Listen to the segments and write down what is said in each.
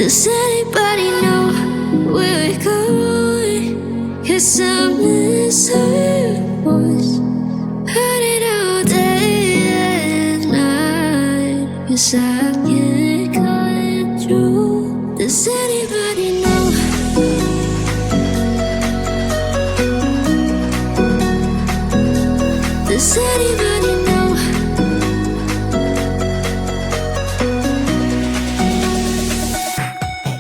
Does anybody know where we're going? 'Cause I miss her voice. Heard it all day and night. 'Cause I can't call it true. Does anybody know? Does anybody know?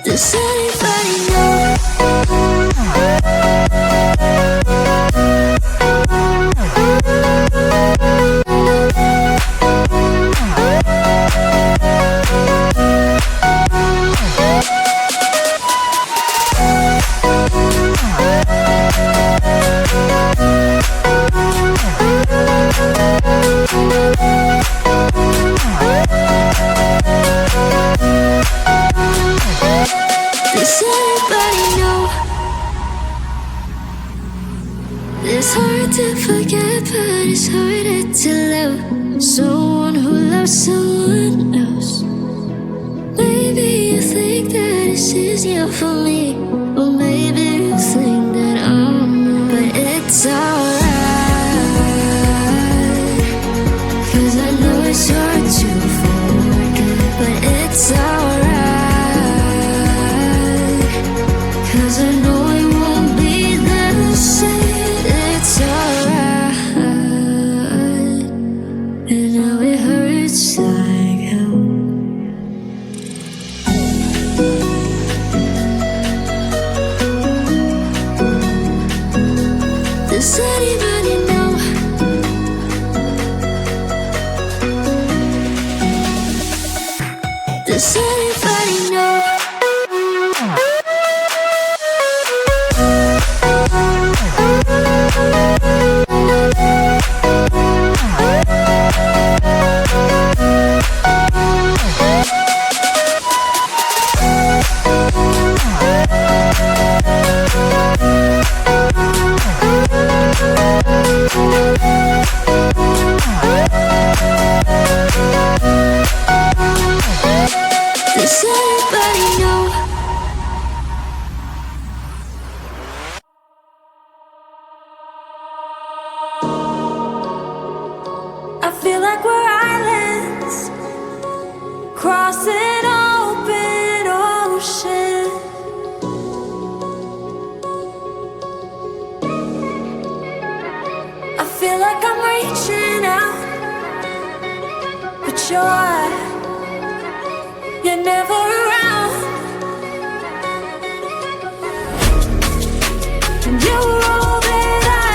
Does anybody know? Does anybody know? It's hard to forget, but it's harder to love someone who loves someone else. Maybe you think that it's easier for me, or maybe you think that I'm wrong, but it's alright. 'Cause I know it's hard to forget, but it's alright. 'Cause I know it won't be the same. It's alright. And now it hurts like hell. Does anybody know? Does anybody know? Does anybody know? I feel like we're islands crossing open ocean. I feel like I'm reaching out, but you're never around. And you're all that I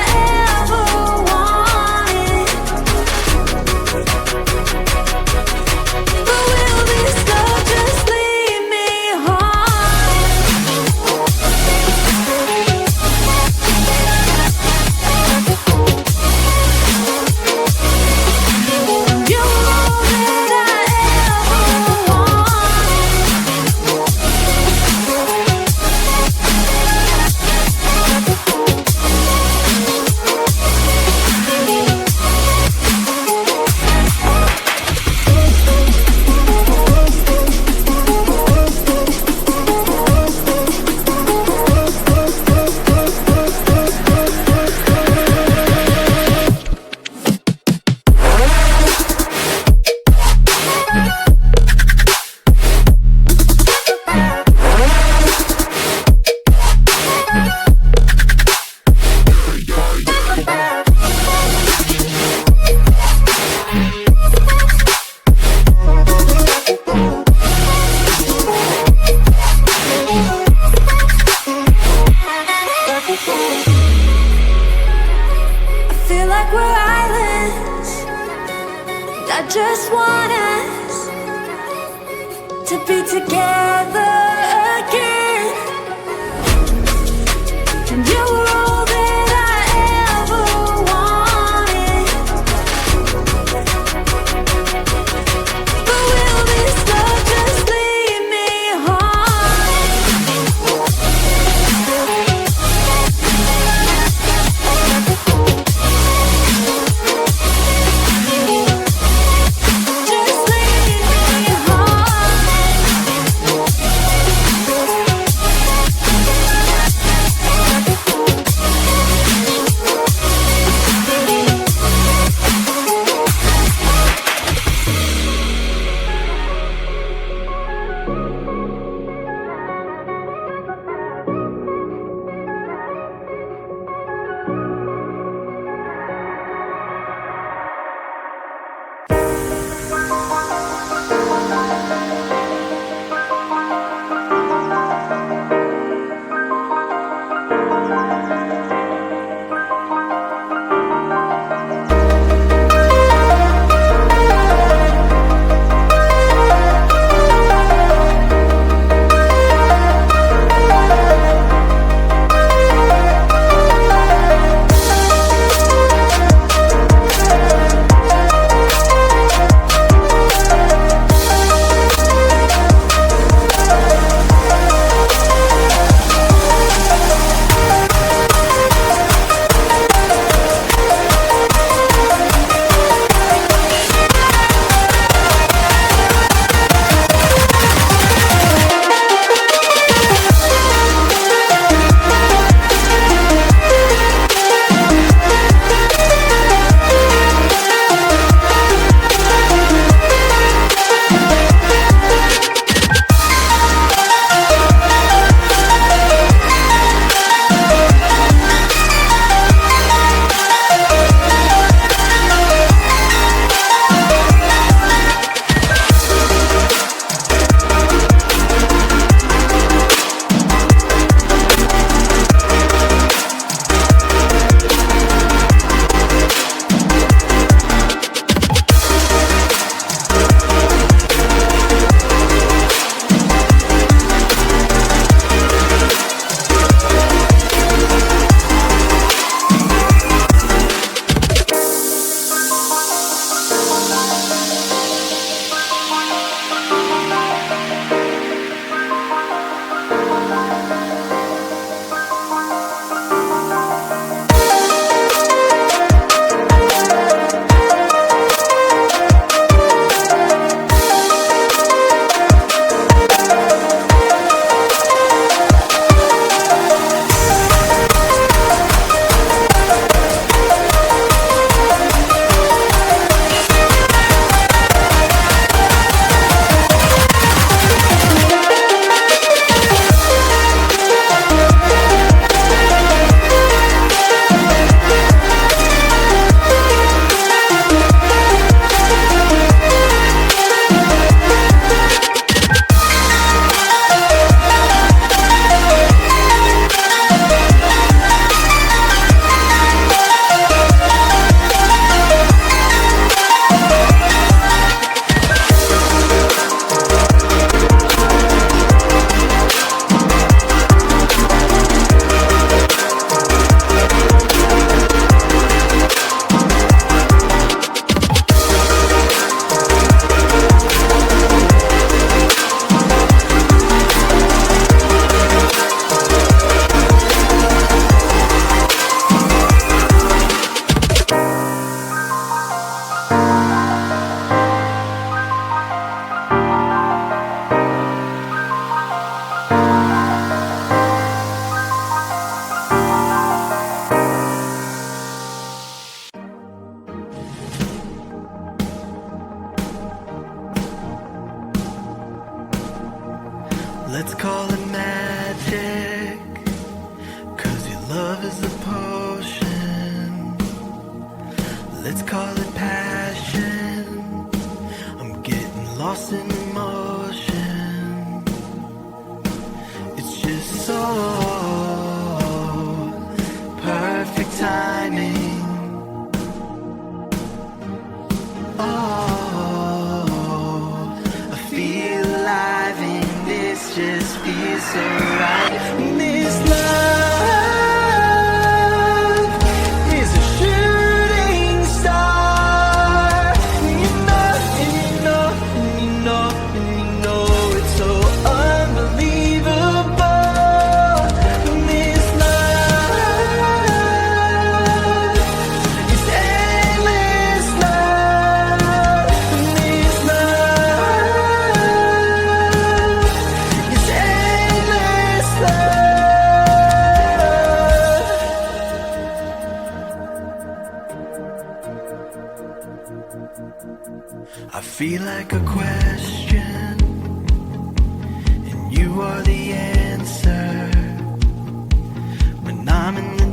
ever wanted. But will this love just lead me You're all that I ever I feel like we're islands. I just want us to be together again. And you were all that I ever wanted. But will this love just lead me Just lead me home. was a potion. Let's call it passion. I'm getting lost in emotion. It's just so perfect timing. Oh, I feel alive and this just feels so right. This love is a shooting star. And you know, and you know, and you know, and you know it's so unbelievable. This love is endless love. This love is endless love. I feel like a question, and you are the answer. When I'm in the